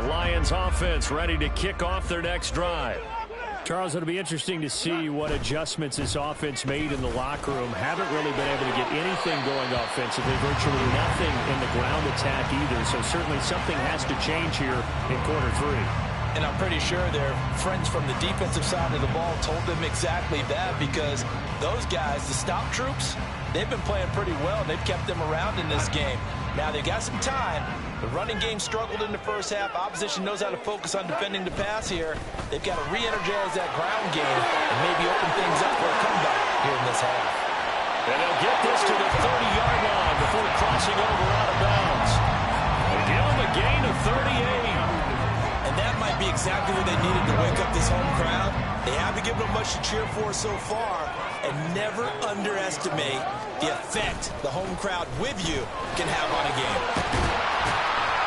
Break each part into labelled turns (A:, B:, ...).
A: Lions offense ready to kick off their next drive.
B: Charles, it'll be interesting to see what adjustments this offense made in the locker room. Haven't really been able to get anything going offensively, virtually nothing in the ground attack either. So certainly something has to change here in quarter three.
C: And I'm pretty sure their friends from the defensive side of the ball told them exactly that, because those guys, the stop troops, they've been playing pretty well. They've kept them around in this game. Now they've got some time. The running game struggled in the first half. Opposition knows how to focus on defending the pass here. They've got to re-energize that ground game and maybe open things up for a comeback here in this half.
A: And they'll get this to the 30-yard line before crossing over out of bounds. They give them a gain of 38.
C: And that might be exactly what they needed to wake up this home crowd. They haven't given them much to cheer for so far. And never underestimate the effect the home crowd with you can have on a game.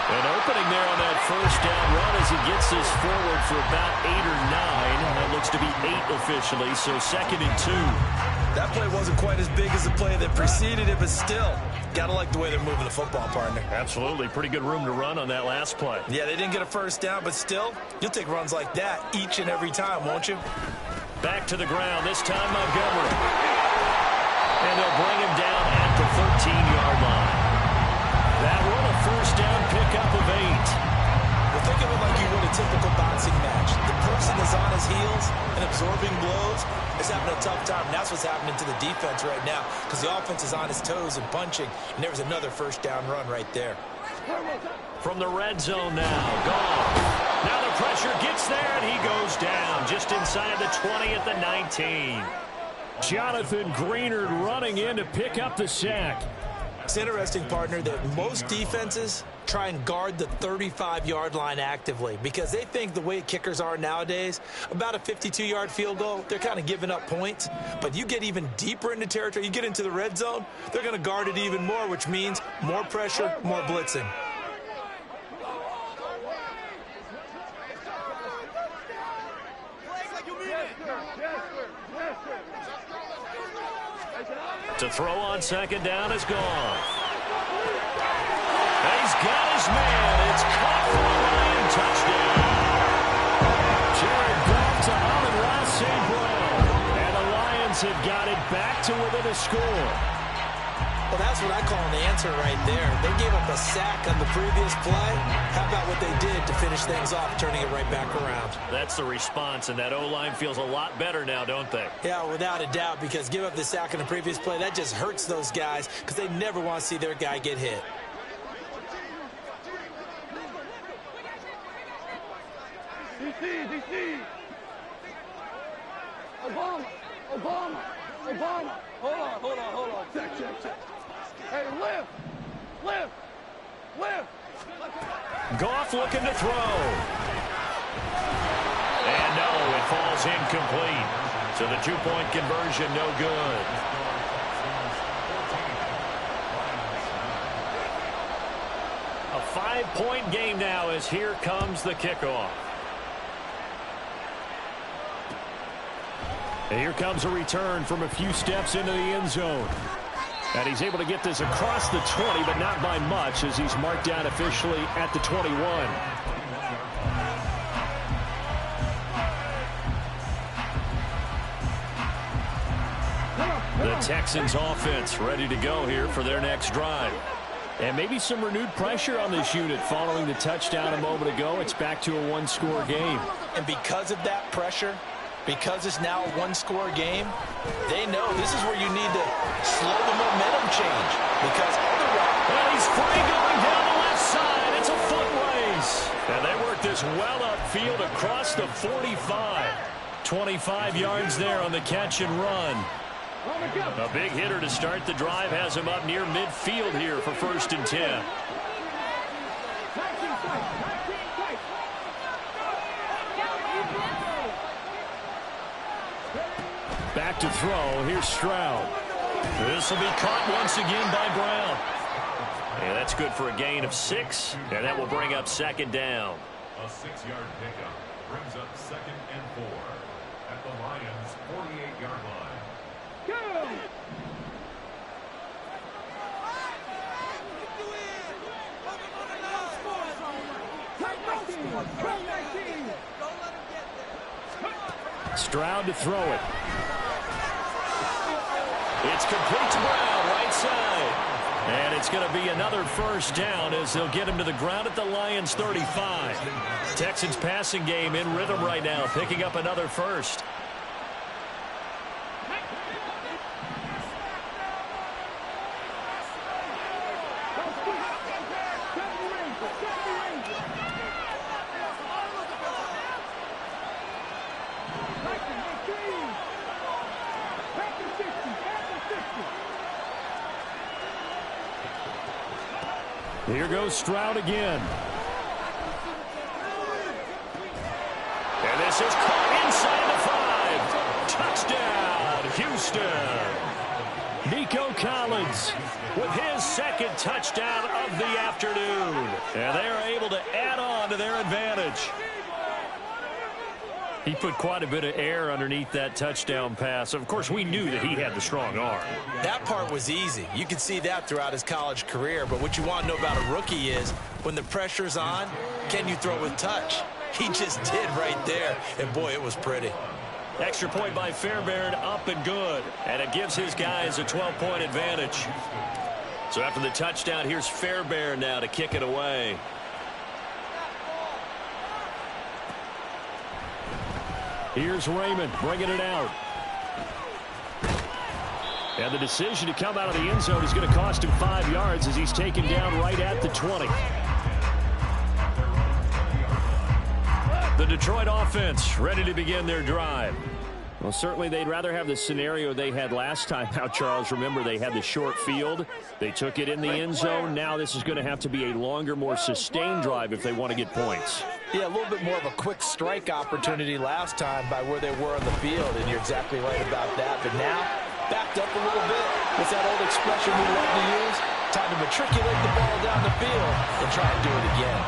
A: An opening there on that first down run as he gets this forward for about 8 or 9. That looks to be 8 officially, so 2nd and 2.
C: That play wasn't quite as big as the play that preceded it, but still, got to like the way they're moving the football, partner.
A: Absolutely. Pretty good room to run on that last play.
C: Yeah, they didn't get a first down, but still, you'll take runs like that each and every time, won't you?
A: Back to the ground, this time Montgomery. And they'll bring him down at the 13-yard line. That one, a first down pickup of 8.
C: Well, think of it like you would a typical boxing match. The person is on his heels and absorbing blows is having a tough time. And that's what's happening to the defense right now, because the offense is on his toes and punching, and there was another first down run right there.
A: From the red zone now, gone. Now the pressure gets there, and he goes down just inside the 20 at the 19.
B: Jonathan Greenard running in to pick up the sack.
C: It's interesting, partner, that most defenses try and guard the 35-yard line actively because they think the way kickers are nowadays, about a 52-yard field goal, they're kind of giving up points. But you get even deeper into territory, you get into the red zone, they're going to guard it even more, which means more pressure, more blitzing.
A: To throw on 2nd down is gone. He's got his man. It's caught for a Lion touchdown. Jared Goff to Amon-Ra St. Brown. And the Lions have got it back to within a score.
C: Well, that's what I call an answer right there. They gave up a sack on the previous play. How about what they did to finish things off, turning it right back around?
A: That's the response, and that O-line feels a lot better now, don't they?
C: Yeah, without a doubt, because give up the sack on the previous play, that just hurts those guys because they never want to see their guy get hit.
D: DC. Obama. Hold on. Check. Hey, lift.
A: Goff looking to throw. And no, it falls incomplete. So the 2-point conversion, no good. A 5-point game now as here comes the kickoff. And here comes a return from a few steps into the end zone. And he's able to get this across the 20, but not by much, as he's marked down officially at the 21. The Texans offense ready to go here for their next drive. And maybe some renewed pressure on this unit following the touchdown a moment ago. It's back to a one-score game.
C: And because of that pressure, because it's now a one-score game, they know this is where you need to slow the momentum change. Because otherwise...
A: And he's free going down the left side. It's a foot race. And they work this well upfield across the 45. 25 yards there on the catch and run. A big hitter to start the drive has him up near midfield here for 1st and 10. Back to throw. Here's Stroud. This will be caught once again by Brown. And that's good for a gain of 6. And that will bring up 2nd down.
E: A 6-yard pickup brings up 2nd and 4 at the Lions' 48-yard line.
B: Stroud to throw it.
A: It's complete to Brown, right side. And it's going to be another first down as they'll get him to the ground at the Lions 35. Texans passing game in rhythm right now, picking up another first.
B: Here goes Stroud again.
A: And this is caught inside the 5. Touchdown, Houston.
B: Nico Collins
A: with his second touchdown of the afternoon. And they are able to add on to their advantage.
B: He put quite a bit of air underneath that touchdown pass. Of course, we knew that he had the strong arm.
C: That part was easy. You can see that throughout his college career. But what you want to know about a rookie is when the pressure's on, can you throw with touch? He just did right there. And, boy, it was pretty.
A: Extra point by Fairbairn, up and good. And it gives his guys a 12-point advantage. So after the touchdown, here's Fairbairn now to kick it away.
B: Here's Raymond bringing it out. And the decision to come out of the end zone is going to cost him 5 yards as he's taken down right at the 20.
A: The Detroit offense ready to begin their drive.
B: Well, certainly they'd rather have the scenario they had last time out, Charles. Remember, they had the short field. They took it in the end zone. Now this is going to have to be a longer, more sustained drive if they want to get points.
C: Yeah, a little bit more of a quick strike opportunity last time by where they were on the field, and you're exactly right about that. But now, backed up a little bit. What's that old expression we love to use? Time to matriculate the ball down the field and try and do it again.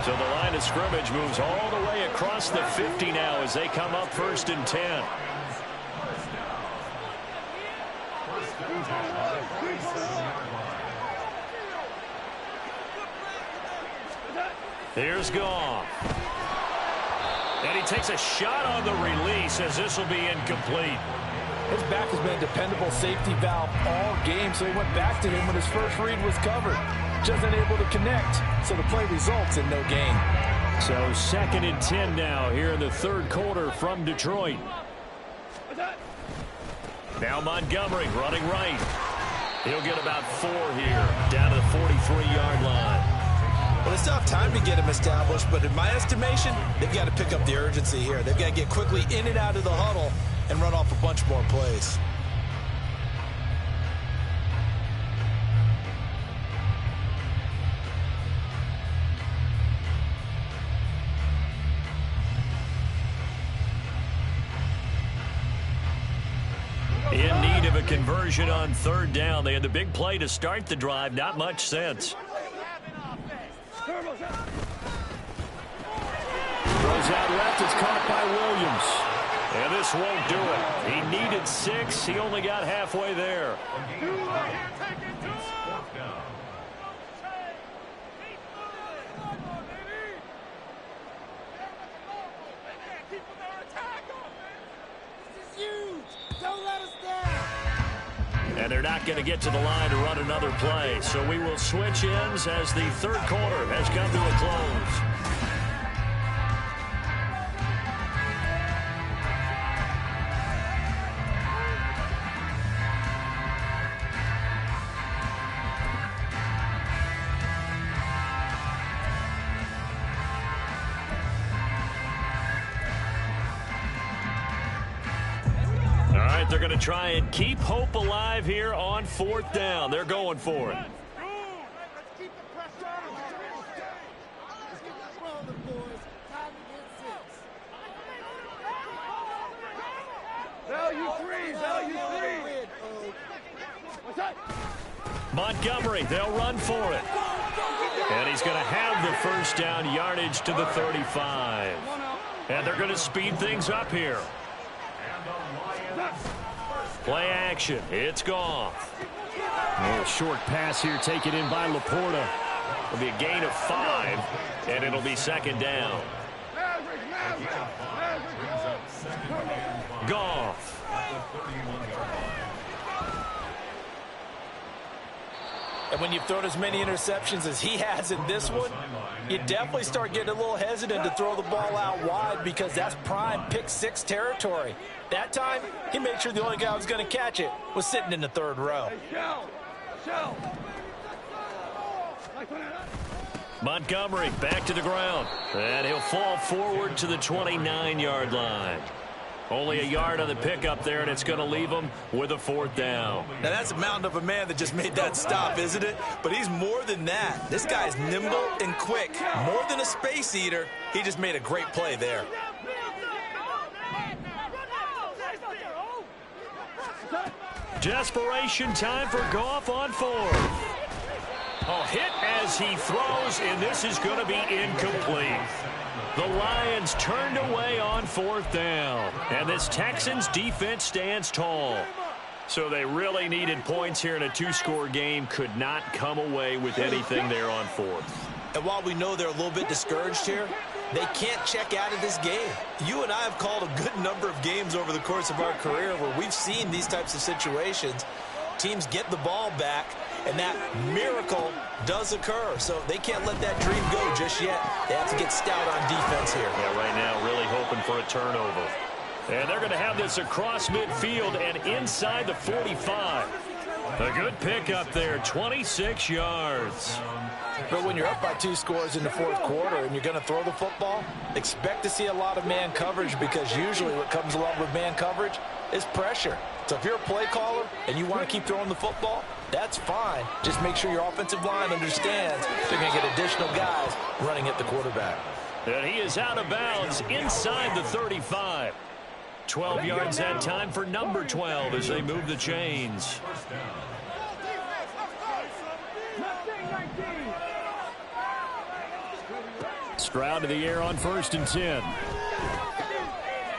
A: So the line of scrimmage moves all the way across the 50 now as they come up 1st and 10. Here's Goff. And he takes a shot on the release as this will be incomplete.
C: His back has been a dependable safety valve all game, so he went back to him when his first read was covered. Just unable to connect, so the play results in no gain.
B: So 2nd and 10 now here in the third quarter from Detroit.
A: Now Montgomery running right. He'll get about 4 here, down to the 43-yard line.
C: Well, they still have time to get him established, but in my estimation, they've got to pick up the urgency here. They've got to get quickly in and out of the huddle and run off a bunch more plays.
A: In need of a conversion on 3rd down. They had the big play to start the drive. Not much sense.
B: Throws out left. It's caught by Williams.
A: And this won't do it. He needed 6. He only got halfway there. And they're not going to get to the line to run another play. So we will switch ends as the third quarter has come to a close. They're going to try and keep hope alive here on 4th down. They're going for it. Montgomery, they'll run for it. And he's going to have the first down yardage to the 35. And they're going to speed things up here. Play action. It's Goff.
B: A short pass here taken in by Laporta. It'll be a gain of 5, and it'll be second down. Goff.
C: And when you've thrown as many interceptions as he has in this one, you definitely start getting a little hesitant to throw the ball out wide because that's prime pick 6 territory. That time, he made sure the only guy who was going to catch it was sitting in the 3rd row.
B: Montgomery back to the ground. And he'll fall forward to the 29-yard line. Only a yard on the pickup there, and it's going to leave him with a 4th down.
C: Now, that's a mountain of a man that just made that stop, isn't it? But he's more than that. This guy's nimble and quick. More than a space eater, he just made a great play there.
B: Desperation time for Goff on 4th. A hit as he throws, and this is going to be incomplete. The Lions turned away on 4th down, and this Texans defense stands tall. So they really needed points here in a 2-score game, could not come away with anything there on 4th.
C: And while we know they're a little bit discouraged here, they can't check out of this game. You and I have called a good number of games over the course of our career where we've seen these types of situations. Teams get the ball back, and that miracle does occur. So they can't let that dream go just yet. They have to get stout on defense here.
B: Yeah, right now really hoping for a turnover. And they're going to have this across midfield and inside the 45. A good pickup there, 26 yards.
C: But when you're up by 2 scores in the 4th quarter and you're going to throw the football, expect to see a lot of man coverage because usually what comes along with man coverage is pressure. So if you're a play caller and you want to keep throwing the football, that's fine. Just make sure your offensive line understands they're going to get additional guys running at the quarterback.
B: And he is out of bounds inside the 35. 12 yards that time for number 12 as they move the chains. Stroud to the air on 1st and 10.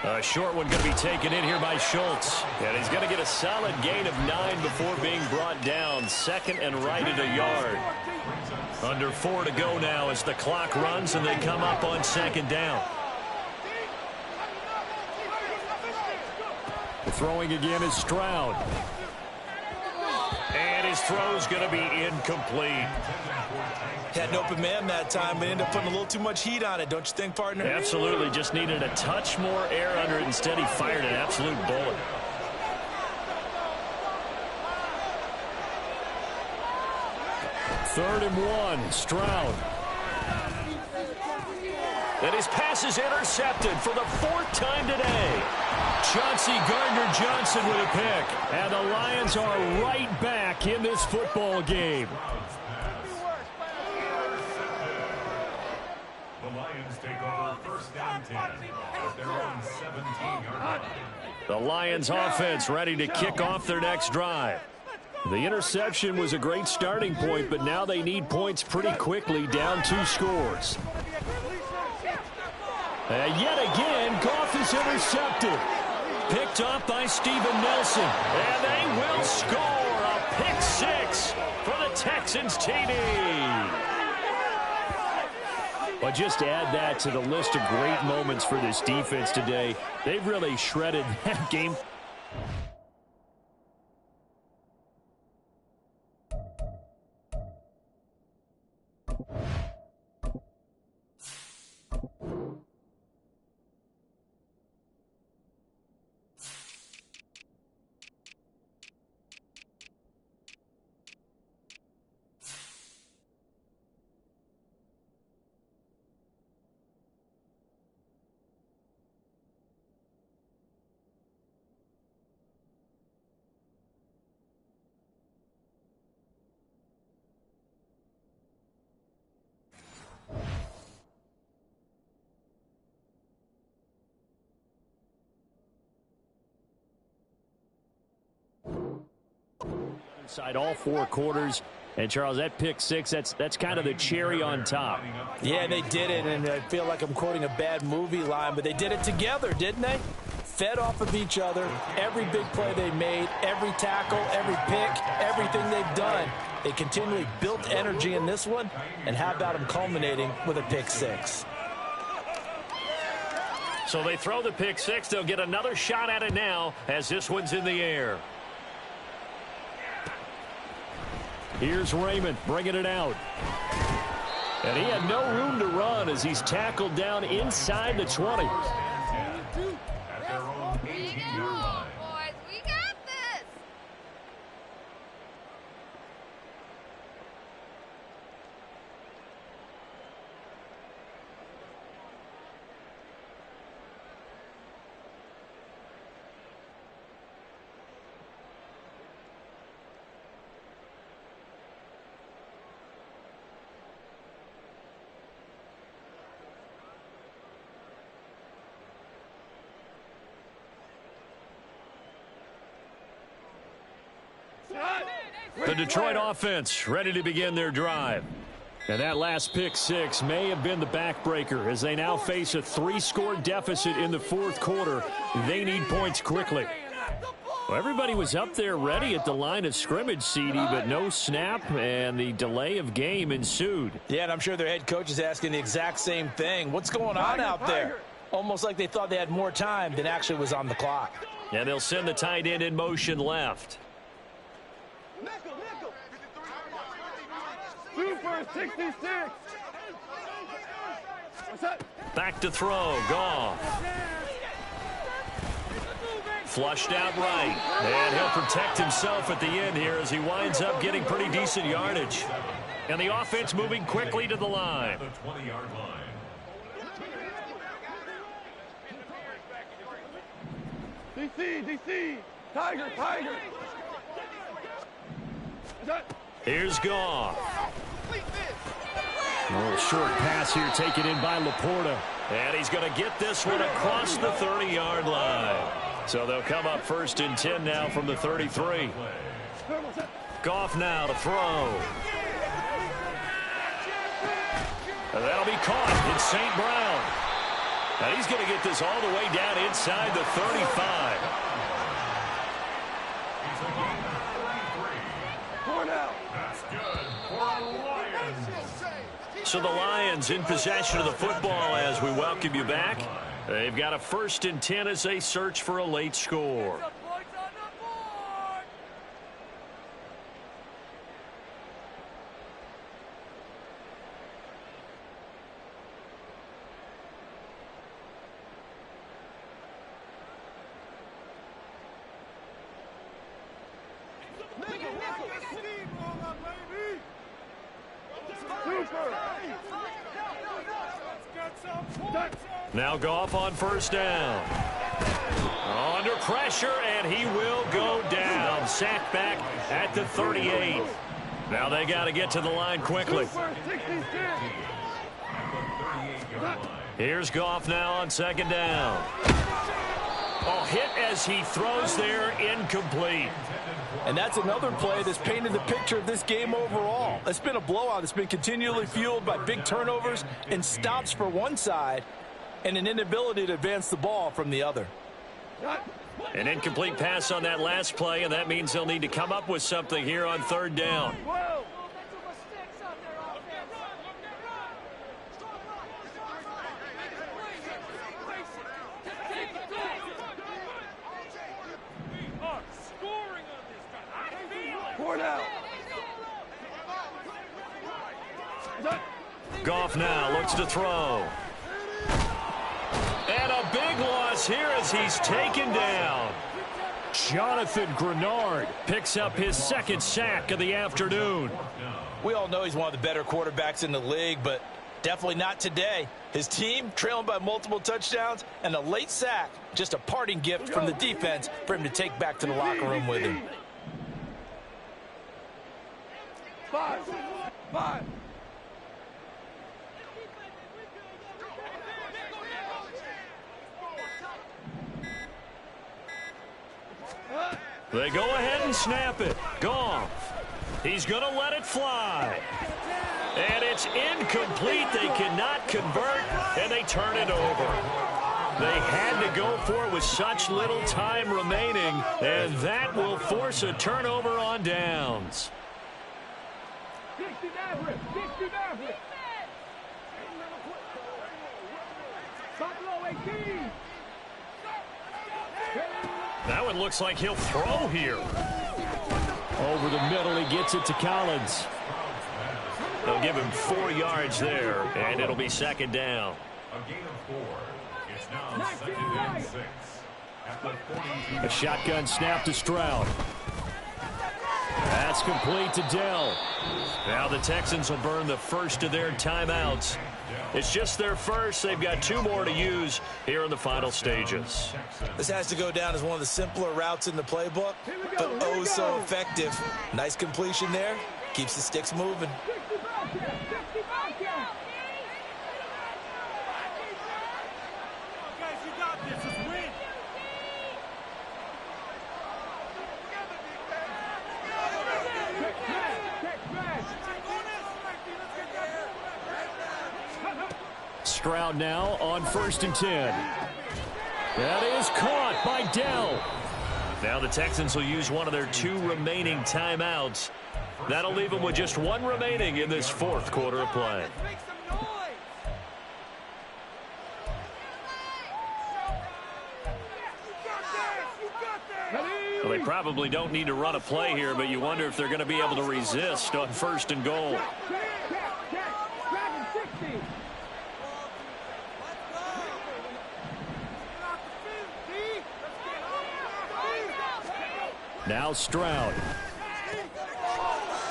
B: A short one going to be taken in here by Schultz. And he's going to get a solid gain of 9 before being brought down. 2nd and right at a yard. Under 4 to go now as the clock runs and they come up on 2nd down. Throwing again is Stroud. And his throw's going to be incomplete.
C: Had an open man that time, but ended up putting a little too much heat on it, don't you think, partner?
B: Absolutely. Just needed a touch more air under it. Instead, he fired an absolute bullet. Third and 1, Stroud. And his pass is intercepted for the 4th time today. Chauncey Gardner-Johnson with a pick. And the Lions are right back in this football game.
E: The Lions take over 1st and 10 at their own 17-yard line.
B: The Lions offense ready to kick off their next drive. The interception was a great starting point, but now they need points pretty quickly, down 2 scores. And yet again, Goff is intercepted. Picked off by Steven Nelson. And they will score a pick 6 for the Texans TD. But just add that to the list of great moments for this defense today. They've really shredded that game. Inside all 4 quarters. And, Charles, that pick 6, that's kind of the cherry on top.
C: Yeah, they did it, and I feel like I'm quoting a bad movie line, but they did it together, didn't they? Fed off of each other, every big play they made, every tackle, every pick, everything they've done They continually built energy in this one, and how about them culminating with a pick six?
B: So they throw the pick six. They'll get another shot at it now as this one's in the air. Here's Raymond bringing it out. And he had no room to run as he's tackled down inside the 20.
E: At their own 18-yard line.
F: Boys, we got this.
B: The Detroit offense ready to begin their drive. And that last pick six may have been the backbreaker as they now face a 3-score deficit in the fourth quarter. They need points quickly. Well, everybody was up there ready at the line of scrimmage, CD, but no snap, and the delay of game ensued.
C: Yeah, and I'm sure their head coach is asking the exact same thing. What's going on out there? Almost like they thought they had more time than actually was on the clock.
B: And they'll send the tight end in motion left.
D: Super 66.
B: Back to throw. Goff. Flushed out right. And he'll protect himself at the end here as he winds up getting pretty decent yardage. And the offense moving quickly to the line.
E: The 20-yard line.
D: DC. Tiger.
B: Here's Goff. A little short pass here taken in by Laporta. And he's going to get this one across the 30-yard line. So they'll come up 1st and 10 now from the 33. Goff now to throw. And that'll be caught in St. Brown. And he's going to get this all the way down inside the 35.
E: That's good for the Lions.
B: So the Lions in possession of the football as we welcome you back. They've got a 1st and 10 as they search for a late score. Now Goff on 1st down. Under pressure, and he will go down. Sacked back at the 38. Now they got to get to the line quickly. Here's Goff now on 2nd down. Oh, hit as he throws there, incomplete.
C: And that's another play that's painted the picture of this game overall. It's been a blowout. It's been continually fueled by big turnovers and stops for one side and an inability to advance the ball from the other.
B: An incomplete pass on that last play, and that means they'll need to come up with something here on 3rd down. Goff now looks to throw. And a big loss here as he's taken down. Jonathan Grenard picks up his 2nd sack of the afternoon.
C: We all know he's one of the better quarterbacks in the league, but definitely not today. His team trailing by multiple touchdowns and a late sack, just a parting gift from the defense for him to take back to the locker room with him.
D: 5.
B: They go ahead and snap it. Goff. He's going to let it fly. And it's incomplete. They cannot convert, and they turn it over. They had to go for it with such little time remaining, and that will force a turnover on downs.
A: That one looks like he'll throw here.
B: Over the middle, he gets it to Collins.
A: They'll give him 4 yards there, and it'll be second down.
E: A gain of 4. It's now second and 6. At the 42.
B: A shotgun snap to Stroud. That's complete to Dell.
A: Now the Texans will burn the first of their timeouts. It's just their first. They've got 2 more to use here in the final stages.
C: This has to go down as one of the simpler routes in the playbook, but oh so effective. Nice completion there. Keeps the sticks moving.
B: Stroud now on 1st and 10. That is caught by Dell.
A: Now the Texans will use one of their 2 remaining timeouts. That'll leave them with just 1 remaining in this 4th quarter of play. Well, they probably don't need to run a play here, but you wonder if they're going to be able to resist on 1st and goal.
B: Now Stroud.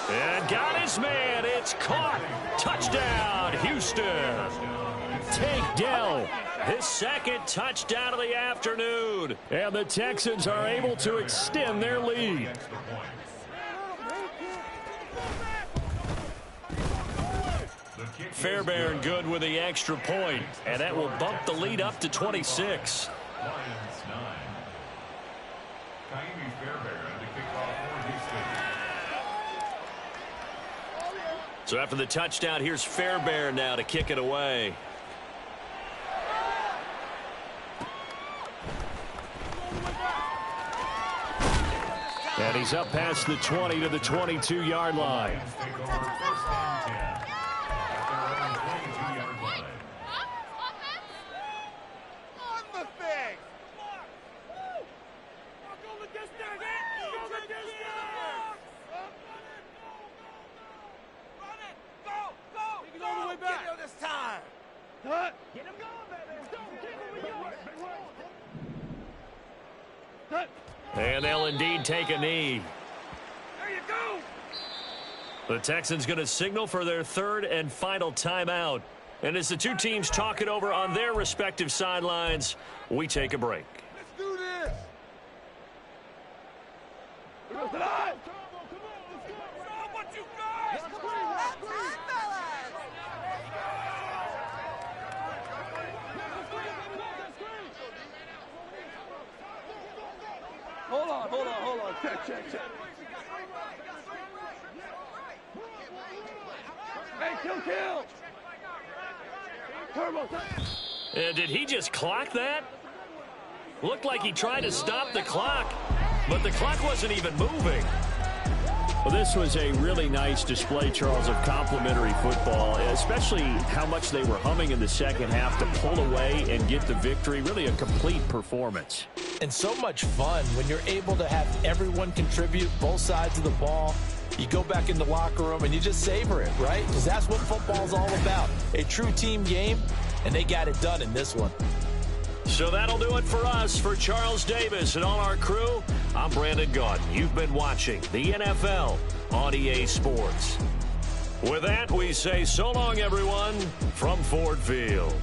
A: And got his man. It's caught. Touchdown, Houston.
B: Take Dell.
A: His 2nd touchdown of the afternoon.
B: And the Texans are able to extend their lead.
A: Fairbairn good with the extra point, and that will bump the lead up to 26.
E: Lions 9. Kaimi Fairbairn to kick off for Houston.
A: So after the touchdown, here's Fairbairn now to kick it away.
B: And he's up past the 20 to the 22-yard line.
E: Take over 1st and 10. At their own 22-yard line.
A: And they'll indeed take a knee.
D: There you go.
A: The Texans going to signal for their 3rd and final timeout. And as the 2 teams talk it over on their respective sidelines, we take a break.
D: Let's do this. Come on. What you got? Hold on. Check. Hey, kill. Turbo.
A: And did he just clock that? Looked like he tried to stop the clock, but the clock wasn't even moving.
B: Well, this was a really nice display, Charles, of complimentary football, especially how much they were humming in the second half to pull away and get the victory. Really a complete performance.
C: And so much fun when you're able to have everyone contribute both sides of the ball. You go back in the locker room and you just savor it, right? Because that's what football's all about. A true team game, and they got it done in this one.
A: So that'll do it for us. For Charles Davis and all our crew, I'm Brandon Gaudin. You've been watching the NFL on EA Sports. With that, we say so long, everyone, from Ford Field.